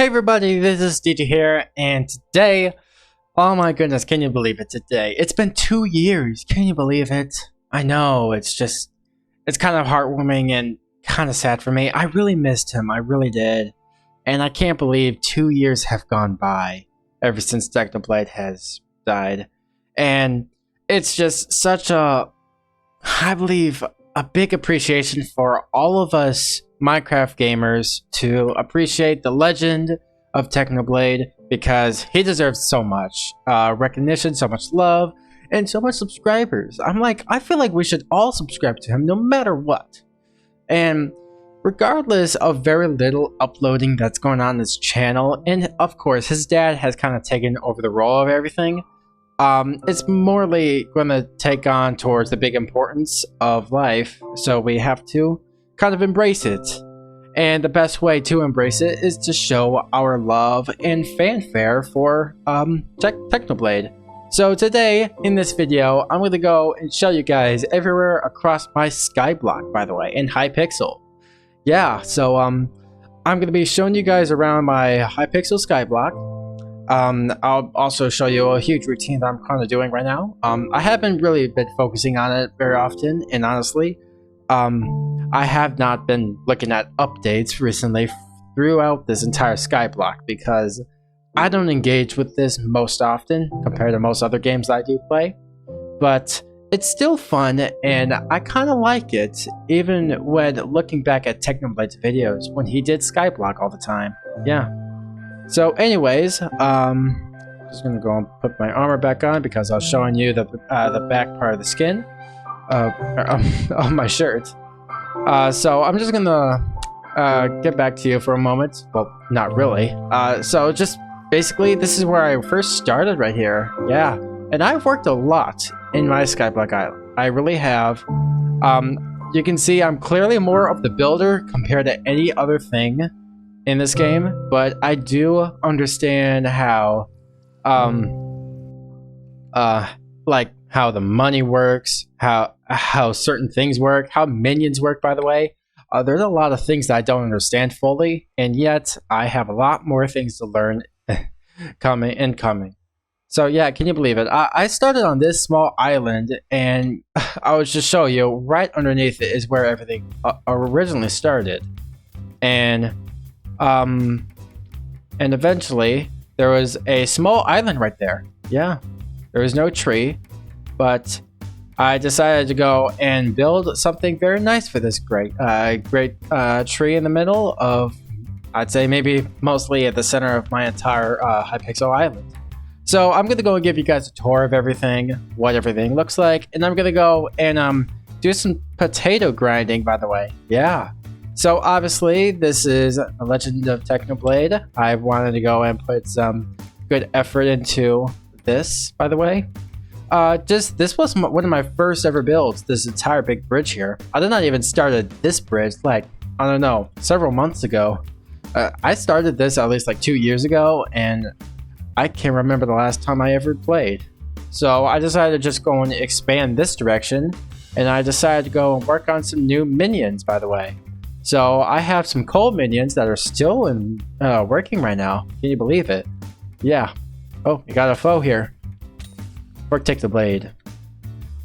Hey everybody, this is DJ here, and today, oh my goodness, can you believe it today? It's been 2 years, can you believe it? I know, it's kind of heartwarming and kind of sad for me. I really missed him, I really did. And I can't believe 2 years have gone by ever since Technoblade has died. And it's just such I believe, a big appreciation for all of us Minecraft gamers to appreciate the legend of Technoblade, because he deserves so much recognition, so much love, and so much subscribers. I feel like we should all subscribe to him no matter what. And regardless of very little uploading that's going on this channel, and of course his dad has kind of taken over the role of everything, it's morely going to take on towards the big importance of life, so we have to kind of embrace it. And the best way to embrace it is to show our love and fanfare for Technoblade. So today, in this video, I'm going to go and show you guys everywhere across my Skyblock, by the way, in hypixel. Yeah, so I'm going to be showing you guys around my hypixel Skyblock. I'll also show you a huge routine that I'm kind of doing right now. I haven't really been focusing on it very often, and honestly, I have not been looking at updates recently throughout this entire Skyblock because I don't engage with this most often compared to most other games I do play. But it's still fun, and I kind of like it, even when looking back at Technoblade's videos when he did Skyblock all the time. Yeah. So anyways, just gonna go and put my armor back on because I was showing you the back part of the skin on my shirt. So I'm just gonna get back to you for a moment. Well, not really. So just basically, this is where I first started right here. Yeah, and I've worked a lot in my Skyblock Island. I really have. You can see I'm clearly more of the builder compared to any other thing in this game, but I do understand how like how the money works, how certain things work, how minions work, by the way. There's a lot of things that I don't understand fully, and yet I have a lot more things to learn coming. So yeah, can you believe it? I started on this small island, and I was just show you right underneath it is where everything originally started. And eventually there was a small island right there. Yeah, there was no tree, but I decided to go and build something very nice for this great tree in the middle of, I'd say maybe mostly at the center of my entire hypixel island. So I'm gonna go and give you guys a tour of everything, what everything looks like, and I'm gonna go and do some potato grinding, by the way. Yeah. So obviously, this is a Legend of Technoblade. I wanted to go and put some good effort into this, by the way. This was one of my first ever builds, this entire big bridge here. I did not even started this bridge, like, I don't know, several months ago. I started this at least like 2 years ago, and I can't remember the last time I ever played. So I decided to just go and expand this direction, and I decided to go and work on some new minions, by the way. So I have some coal minions that are still working right now. Can you believe it? Yeah. Oh, we got a foe here. For Technoblade.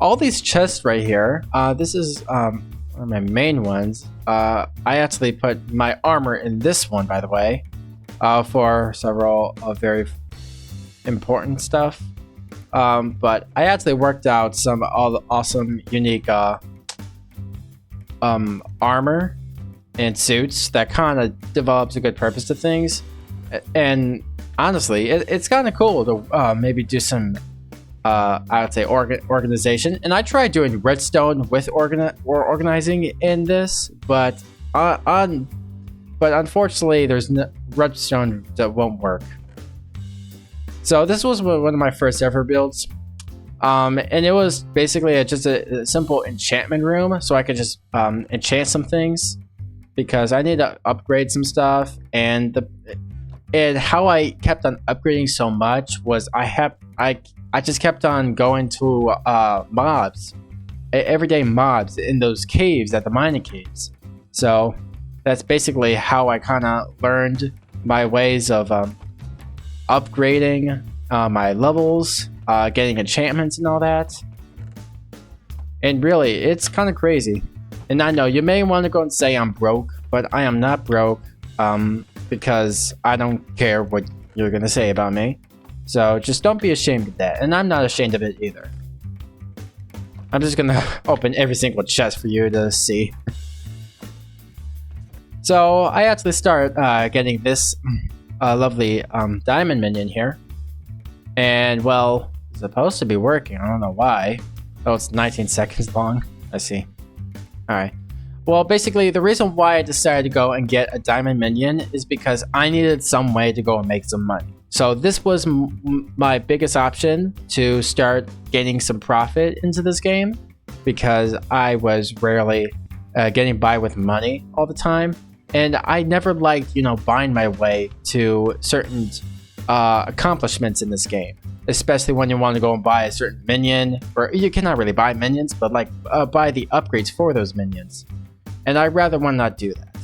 All these chests right here. This is one of my main ones. I actually put my armor in this one, by the way, for several very important stuff. But I actually worked out some awesome, unique armor and suits that kind of develops a good purpose to things, and honestly it's kind of cool to maybe do some I would say organization. And I tried doing redstone with organizing in this, but unfortunately there's no redstone that won't work. So this was one of my first ever builds, and it was basically just a simple enchantment room, so I could just enchant some things, because I need to upgrade some stuff. And how I kept on upgrading so much was I just kept on going to mobs, everyday mobs in those caves, at the mining caves. So that's basically how I kind of learned my ways of upgrading my levels, getting enchantments and all that. And really, it's kind of crazy. And I know you may want to go and say I'm broke, but I am not broke, because I don't care what you're gonna say about me. So just don't be ashamed of that, and I'm not ashamed of it either. I'm just gonna open every single chest for you to see. So I actually start getting this lovely diamond minion here, and well, it's supposed to be working. I don't know why. Oh, it's 19 seconds long. I see. Alright. Well, basically, the reason why I decided to go and get a diamond minion is because I needed some way to go and make some money. So this was my biggest option to start gaining some profit into this game, because I was rarely getting by with money all the time. And I never liked, buying my way to certain accomplishments in this game. Especially when you want to go and buy a certain minion, or you cannot really buy minions, but like buy the upgrades for those minions. And I'd rather want to not do that.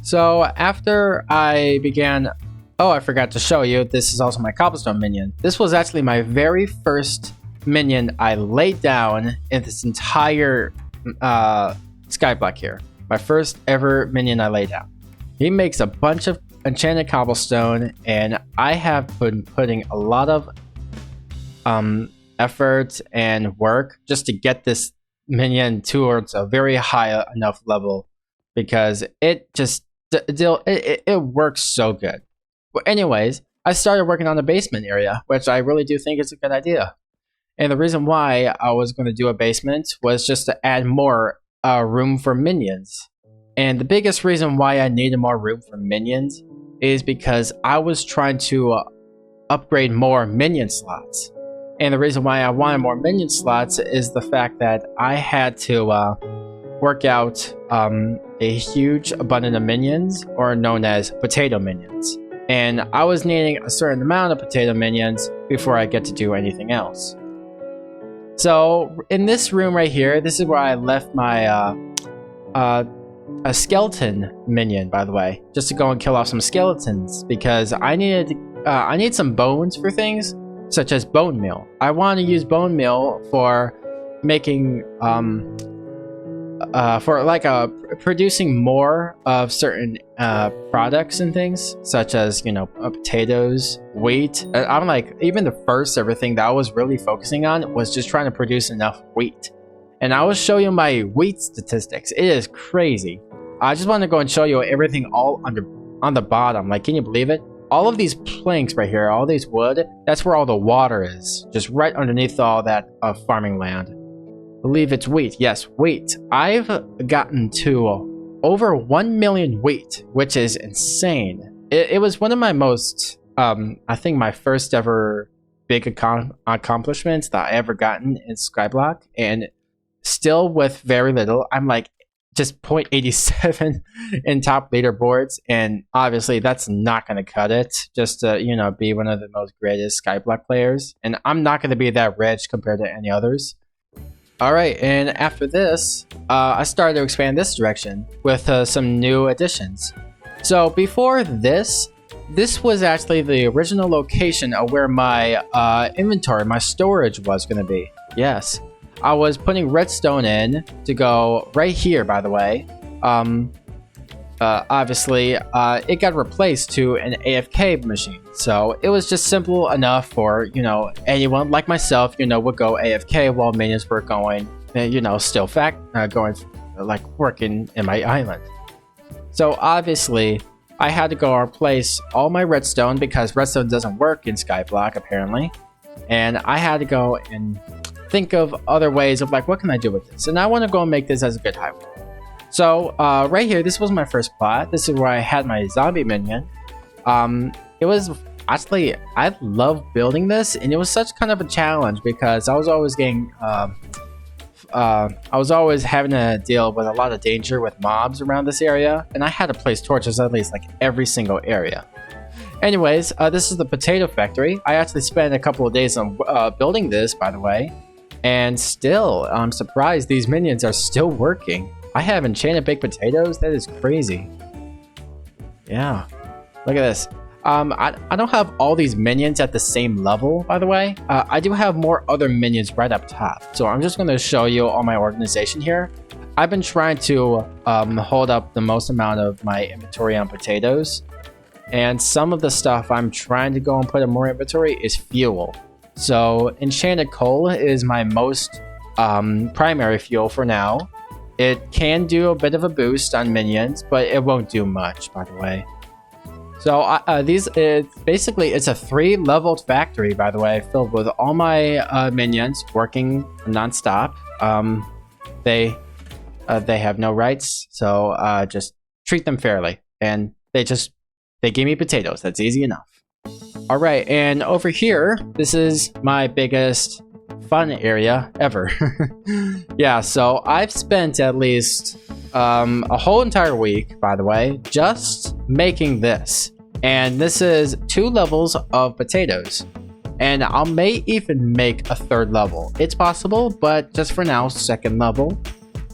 So after I began, oh, I forgot to show you, this is also my cobblestone minion. This was actually my very first minion I laid down in this entire skyblock here. My first ever minion I laid down. He makes a bunch of enchanted cobblestone, and I have been putting a lot of effort and work just to get this minion towards a very high enough level, because it just it works so good. Well, anyways, I started working on the basement area, which I really do think is a good idea. And the reason why I was going to do a basement was just to add more room for minions. And the biggest reason why I needed more room for minions is because I was trying to upgrade more minion slots. And the reason why I wanted more minion slots is the fact that I had to work out a huge abundance of minions, or known as potato minions. And I was needing a certain amount of potato minions before I get to do anything else. So in this room right here, this is where I left my a skeleton minion, by the way, just to go and kill off some skeletons, because I need some bones for things such as bone meal. I want to use bone meal for making producing more of certain products and things, such as potatoes, wheat. I'm like, even the first everything that I was really focusing on was just trying to produce enough wheat. And I will show you my wheat statistics. It is crazy. I just want to go and show you everything all on the bottom. Like, can you believe it? All of these planks right here, all these wood, that's where all the water is. Just right underneath all that farming land. I believe it's wheat. Yes, wheat. I've gotten to over 1 million wheat, which is insane. It was one of my most, I think my first ever big accomplishments that I ever gotten in Skyblock. And still with very little, I'm like just 0.87 in top leaderboards, and obviously that's not going to cut it just to be one of the most greatest Skyblock players, and I'm not going to be that rich compared to any others. Alright, and after this I started to expand this direction with some new additions. So before this was actually the original location of where my inventory, my storage was going to be. Yes, I was putting redstone in to go right here, by the way. Obviously, it got replaced to an AFK machine. So it was just simple enough for, anyone like myself, would go AFK while minions were going, still going, like, working in my island. So obviously, I had to go replace all my redstone because redstone doesn't work in Skyblock, apparently. And I had to go and think of other ways of like, what can I do with this? And I want to go and make this as a good highway. So right here, this was my first plot. This is where I had my zombie minion. It was actually, I love building this, and it was such kind of a challenge because I was always getting, I was always having to deal with a lot of danger with mobs around this area, and I had to place torches at least like every single area. Anyways, this is the potato factory. I actually spent a couple of days on building this, by the way. And still, I'm surprised these minions are still working. I have enchanted baked potatoes? That is crazy. Yeah. Look at this. I don't have all these minions at the same level, by the way. I do have more other minions right up top. So I'm just going to show you all my organization here. I've been trying to hold up the most amount of my inventory on potatoes. And some of the stuff I'm trying to go and put in more inventory is fuel. So enchanted coal is my most primary fuel for now. It can do a bit of a boost on minions, but it won't do much, by the way. So basically it's a 3-leveled factory, by the way, filled with all my minions working non-stop. They have no rights, so just treat them fairly, and they give me potatoes. That's easy enough. All right, and over here, this is my biggest fun area ever. Yeah, so I've spent at least a whole entire week, by the way, just making this. And this is 2 levels of potatoes. And I may even make a 3rd level. It's possible, but just for now, 2nd level.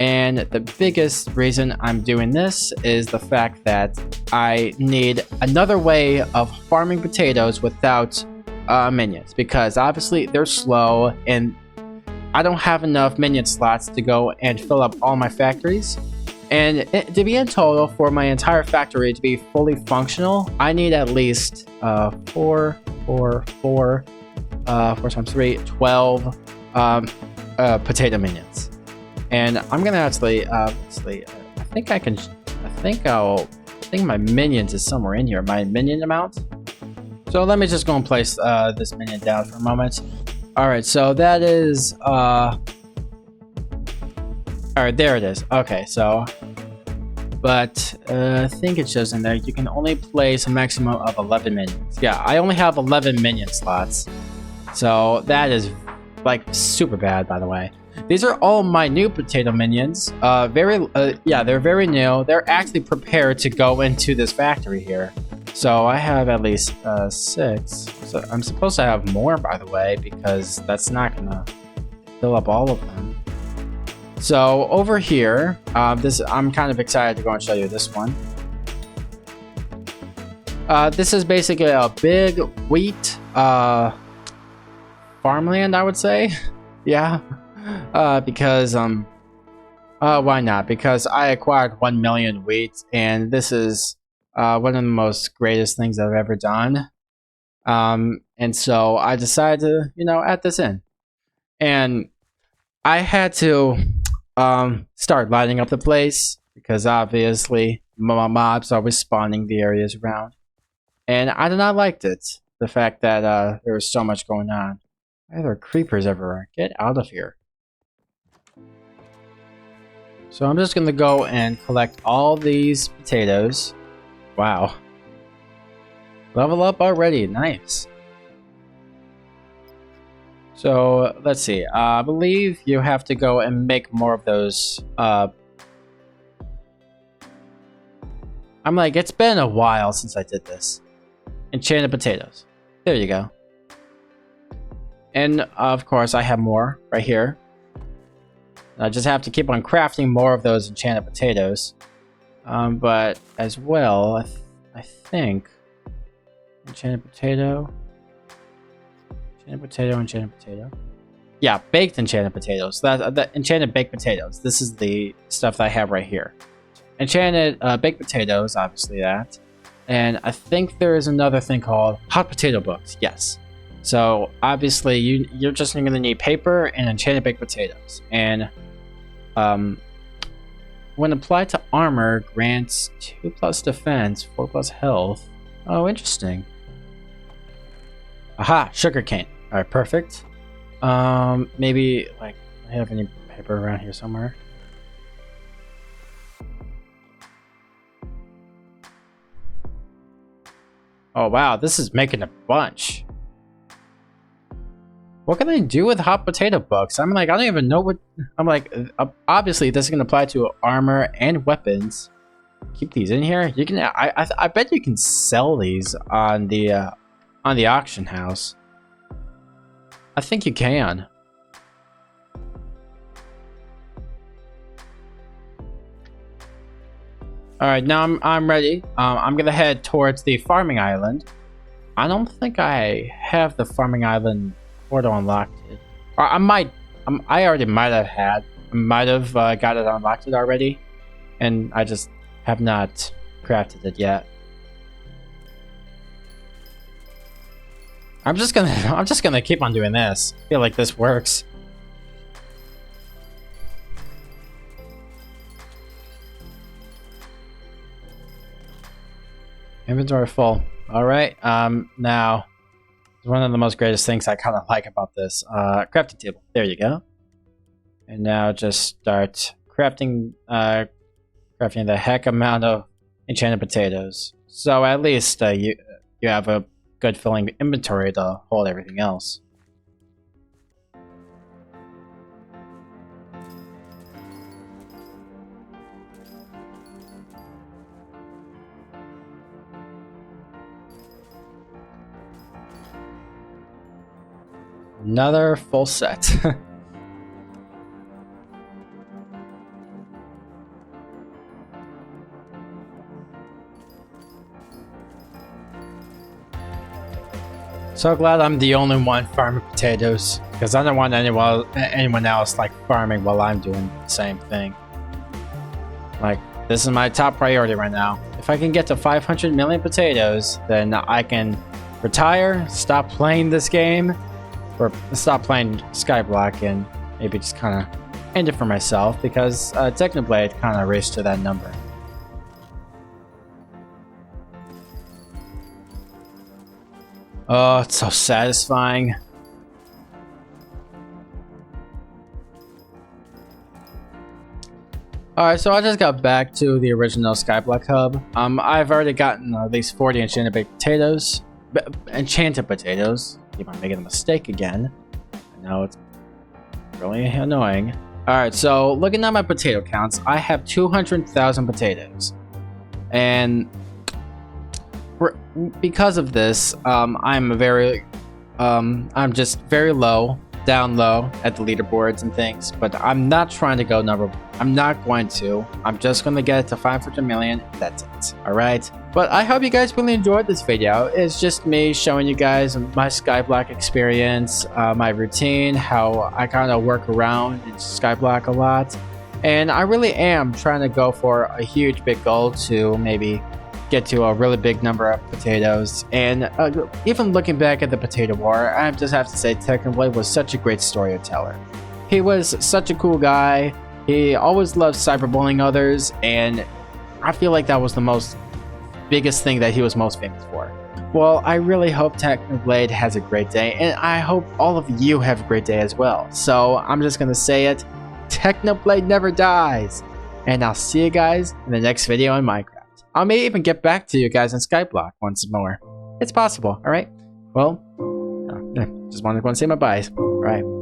And the biggest reason I'm doing this is the fact that I need another way of farming potatoes without minions, because obviously they're slow and I don't have enough minion slots to go and fill up all my factories. And to be in total for my entire factory to be fully functional, I need at least 4 times 3, 12 potato minions. And I'm gonna actually, I think my minions is somewhere in here, my minion amount. So let me just go and place this minion down for a moment. Alright, so that is, alright, there it is. Okay, so, but I think it shows in there, you can only place a maximum of 11 minions. Yeah, I only have 11 minion slots. So that is, like, super bad, by the way. These are all my new potato minions. Yeah, they're very new. They're actually prepared to go into this factory here. So I have at least 6. So I'm supposed to have more, by the way, because that's not gonna fill up all of them. So over here, I'm kind of excited to go and show you this one. This is basically a big wheat farmland, I would say. Yeah. Because why not? Because I acquired 1 million wheat, and this is one of the most greatest things I've ever done. And so I decided to, add this in. And I had to start lighting up the place, because obviously mobs are always spawning the areas around. And I did not like it. The fact that there was so much going on. Why are there creepers everywhere? Get out of here. So I'm just gonna go and collect all these potatoes. Wow. Level up already, nice. So let's see, I believe you have to go and make more of those. I'm like, it's been a while since I did this. Enchanted potatoes. There you go. And of course I have more right here. I just have to keep on crafting more of those enchanted potatoes. But as well, I think enchanted potato. Enchanted potato. Yeah, baked enchanted potatoes. The enchanted baked potatoes. This is the stuff that I have right here. Enchanted baked potatoes, obviously that. And I think there is another thing called hot potato books. Yes. So obviously you're just going to need paper and enchanted baked potatoes. And when applied to armor, grants 2+ defense, 4+ health. Oh, interesting. Aha, sugarcane. All right, perfect. Maybe like I have any paper around here somewhere. Oh wow, this is making a bunch. What can I do with hot potato books? I'm like, I don't even know what. I'm like, obviously this is gonna apply to armor and weapons. Keep these in here. You can. I bet you can sell these on the auction house. I think you can. All right, now I'm ready. I'm gonna head towards the farming island. I don't think I have the farming island portal unlocked. Or I might. I already might have had. I might have got it unlocked already, and I just have not crafted it yet. I'm just gonna keep on doing this. I feel like this works. Inventory full. All right. Now, one of the most greatest things I kind of like about this crafting table. There you go. And now just start crafting, crafting the heck amount of enchanted potatoes. So at least you have a good filling inventory to hold everything else. Another full set. So glad I'm the only one farming potatoes, because I don't want anyone else like farming while I'm doing the same thing. Like, this is my top priority right now. If I can get to 500 million potatoes, then I can retire, stop playing this game, or stop playing Skyblock, and maybe just kind of end it for myself, because Technoblade kind of raced to that number. Oh, it's so satisfying. Alright, so I just got back to the original Skyblock hub. I've already gotten at least 40 enchanted potatoes. Enchanted potatoes. Keep on making a mistake again. I know it's really annoying. Alright, so looking at my potato counts, I have 200,000 potatoes. And because of this, I'm just very low, down low at the leaderboards and things, but I'm not trying to go I'm not going to. I'm just going to get it to 500 million. That's it. All right. But I hope you guys really enjoyed this video. It's just me showing you guys my Skyblock experience, my routine, how I kind of work around in Skyblock a lot. And I really am trying to go for a huge big goal to maybe get to a really big number of potatoes. And even looking back at the potato war, I just have to say Technoblade was such a great storyteller. He was such a cool guy. He always loved cyberbullying others, and I feel like that was the biggest thing that he was most famous for. Well, I really hope Technoblade has a great day, and I hope all of you have a great day as well. So I'm just gonna say it, Technoblade never dies, and I'll see you guys in the next video on Minecraft. I may even get back to you guys in Skyblock once more. It's possible, alright? Well, just wanted to say my byes. Alright.